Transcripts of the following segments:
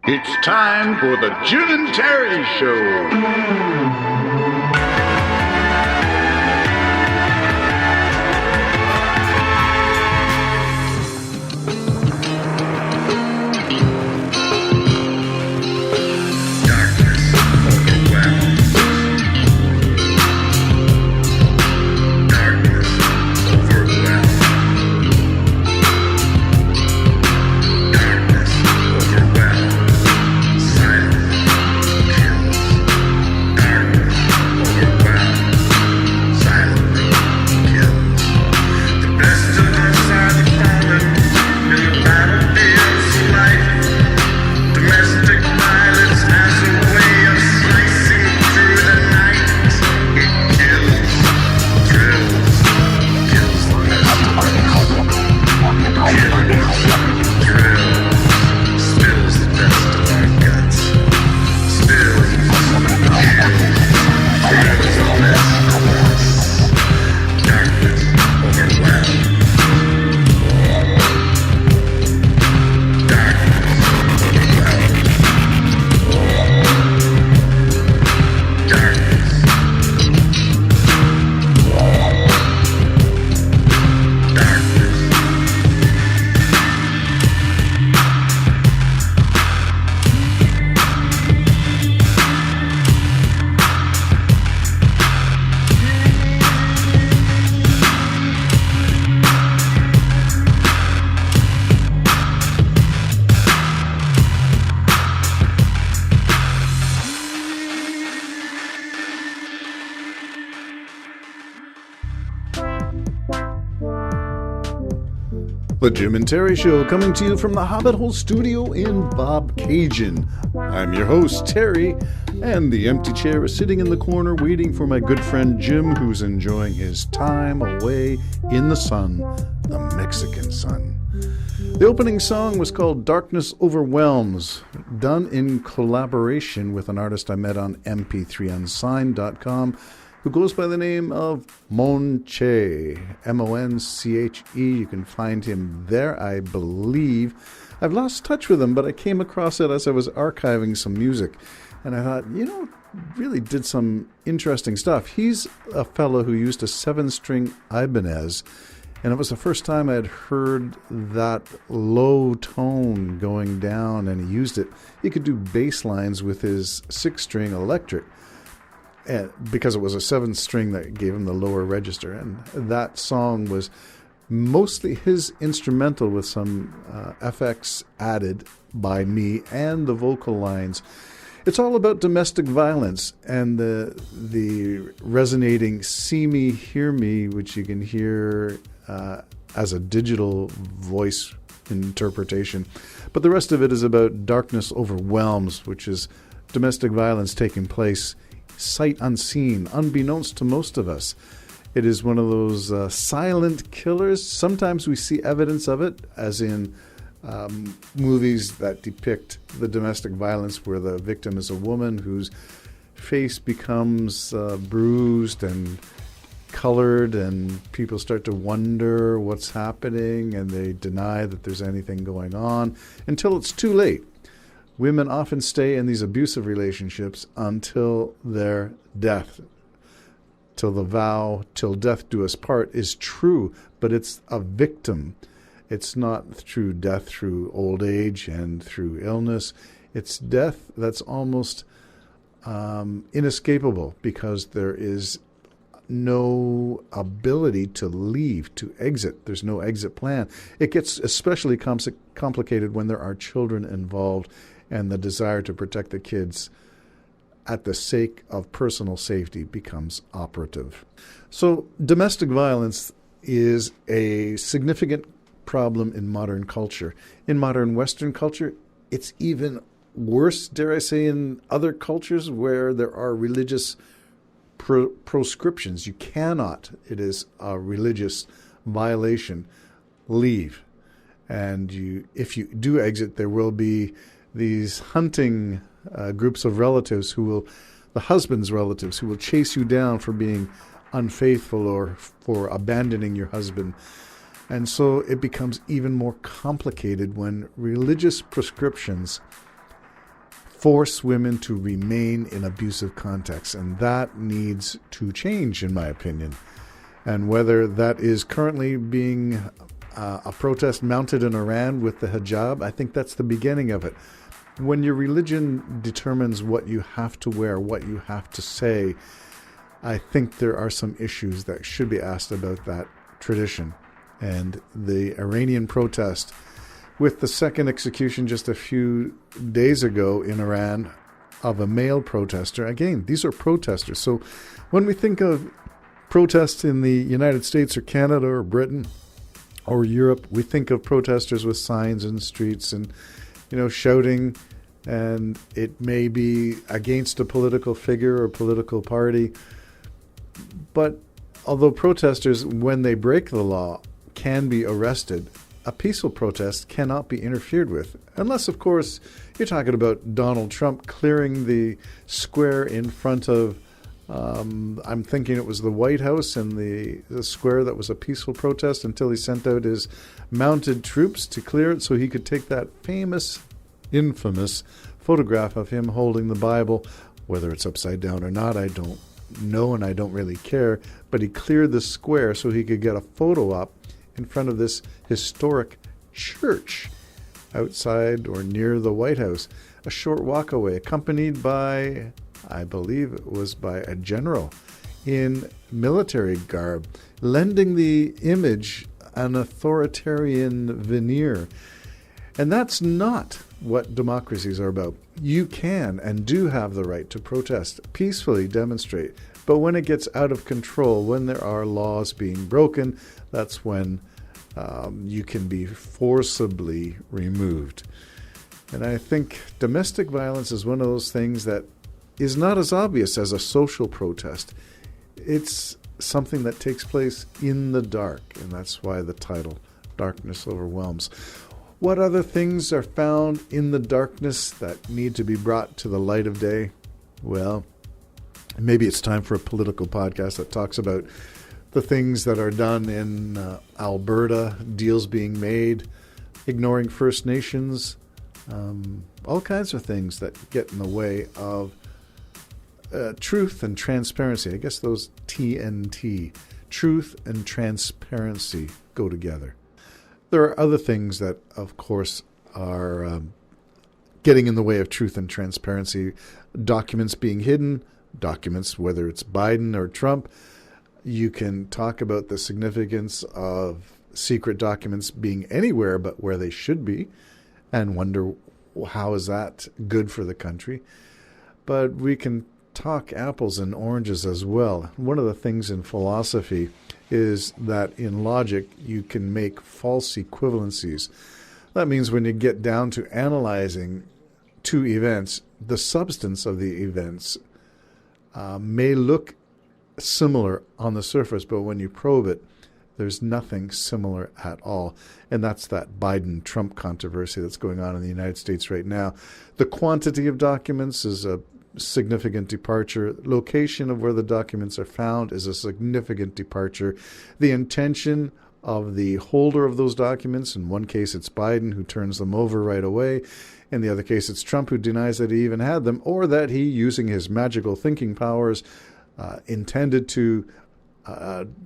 It's time for the Jim and Terry Show. The Jim and Terry Show, coming to you from the Hobbit Hole Studio in Bobcaygeon. I'm your host, Terry, and the empty chair is sitting in the corner waiting for my good friend Jim, who's enjoying his time away in the sun, the Mexican sun. The opening song was called Darkness Overwhelms, done in collaboration with an artist I met on mp3unsigned.com, who goes by the name of Monche, M-O-N-C-H-E. You can find him there, I believe. I've lost touch with him, but I came across it as I was archiving some music. And I thought, really did some interesting stuff. He's a fellow who used a 7-string Ibanez, and it was the first time I'd heard that low tone going down, and he used it. He could do bass lines with his 6-string electric. And because it was a 7-string that gave him the lower register. And that song was mostly his instrumental with some FX added by me and the vocal lines. It's all about domestic violence and the resonating see me, hear me, which you can hear as a digital voice interpretation. But the rest of it is about Darkness Overwhelms, which is domestic violence taking place sight unseen, unbeknownst to most of us. It is one of those silent killers. Sometimes we see evidence of it, as in movies that depict the domestic violence where the victim is a woman whose face becomes bruised and colored, and people start to wonder what's happening, and they deny that there's anything going on until it's too late. Women often stay in these abusive relationships until their death, till the vow, till death do us part is true, but it's a victim. It's not through death through old age and through illness. It's death that's almost inescapable because there is no ability to leave, to exit. There's no exit plan. It gets especially complicated when there are children involved, and the desire to protect the kids at the sake of personal safety becomes operative. So domestic violence is a significant problem in modern culture. In modern Western culture, it's even worse, dare I say, in other cultures where there are religious proscriptions. You cannot, it is a religious violation, leave. And if you do exit, there will be these hunting groups of relatives the husband's relatives, who will chase you down for being unfaithful or for abandoning your husband. And so it becomes even more complicated when religious prescriptions force women to remain in abusive contexts. And that needs to change, in my opinion. And whether that is currently being a protest mounted in Iran with the hijab, I think that's the beginning of it. When your religion determines what you have to wear, what you have to say, I think there are some issues that should be asked about that tradition. And the Iranian protest, with the second execution just a few days ago in Iran of a male protester. Again, these are protesters. So when we think of protests in the United States or Canada or Britain or Europe, we think of protesters with signs in the streets and, shouting, and it may be against a political figure or political party. But although protesters, when they break the law, can be arrested, a peaceful protest cannot be interfered with. Unless, of course, you're talking about Donald Trump clearing the square in front of, I'm thinking it was the White House, and the square that was a peaceful protest until he sent out his mounted troops to clear it so he could take that infamous photograph of him holding the Bible. Whether it's upside down or not, I don't know, and I don't really care. But he cleared the square so he could get a photo up in front of this historic church outside or near the White House, a short walk away, accompanied by, I believe it was by a general in military garb, lending the image an authoritarian veneer. And that's not what democracies are about. You can and do have the right to protest, peacefully demonstrate. But when it gets out of control, when there are laws being broken, that's when you can be forcibly removed. And I think domestic violence is one of those things that is not as obvious as a social protest. It's something that takes place in the dark, and that's why the title, Darkness Overwhelms. What other things are found in the darkness that need to be brought to the light of day? Well, maybe it's time for a political podcast that talks about the things that are done in Alberta, deals being made, ignoring First Nations, all kinds of things that get in the way of truth and transparency. I guess those TNT, truth and transparency, go together. There are other things that, of course, are getting in the way of truth and transparency. Documents being hidden, documents, whether it's Biden or Trump. You can talk about the significance of secret documents being anywhere but where they should be and wonder how is that good for the country. But we can talk apples and oranges as well. One of the things in philosophy is that in logic you can make false equivalencies. That means when you get down to analyzing two events, the substance of the events may look similar on the surface, but when you probe it, there's nothing similar at all. And that's that Biden-Trump controversy that's going on in the United States right now. The quantity of documents is a significant departure. Location of where the documents are found is a significant departure. The intention of the holder of those documents, in one case it's Biden who turns them over right away. In the other case it's Trump who denies that he even had them, or that he, using his magical thinking powers, intended to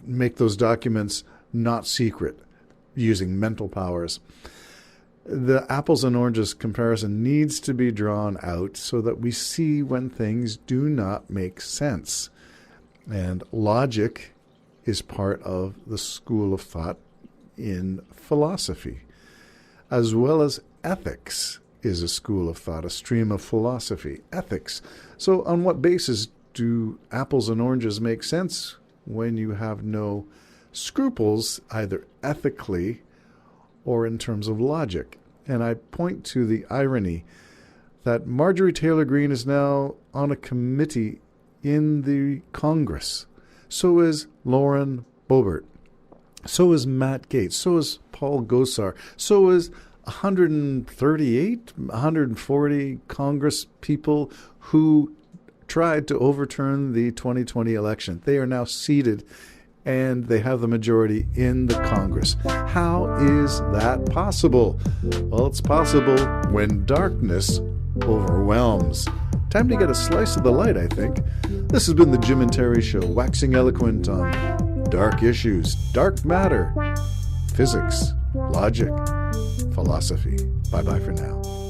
make those documents not secret using mental powers. The apples and oranges comparison needs to be drawn out so that we see when things do not make sense. And logic is part of the school of thought in philosophy, as well as ethics is a school of thought, a stream of philosophy, ethics. So on what basis do apples and oranges make sense when you have no scruples, either ethically or in terms of logic? And I point to the irony that Marjorie Taylor Greene is now on a committee in the Congress. So is Lauren Boebert. So is Matt Gaetz. So is Paul Gosar. So is 138, 140 Congress people who tried to overturn the 2020 election. They are now seated and they have the majority in the Congress. How is that possible? Well, it's possible when darkness Overwhelms. Time to get a slice of the light, I think. This has been the Jim and Terry Show, waxing eloquent on dark issues, dark matter, physics, logic, philosophy. Bye-bye for now.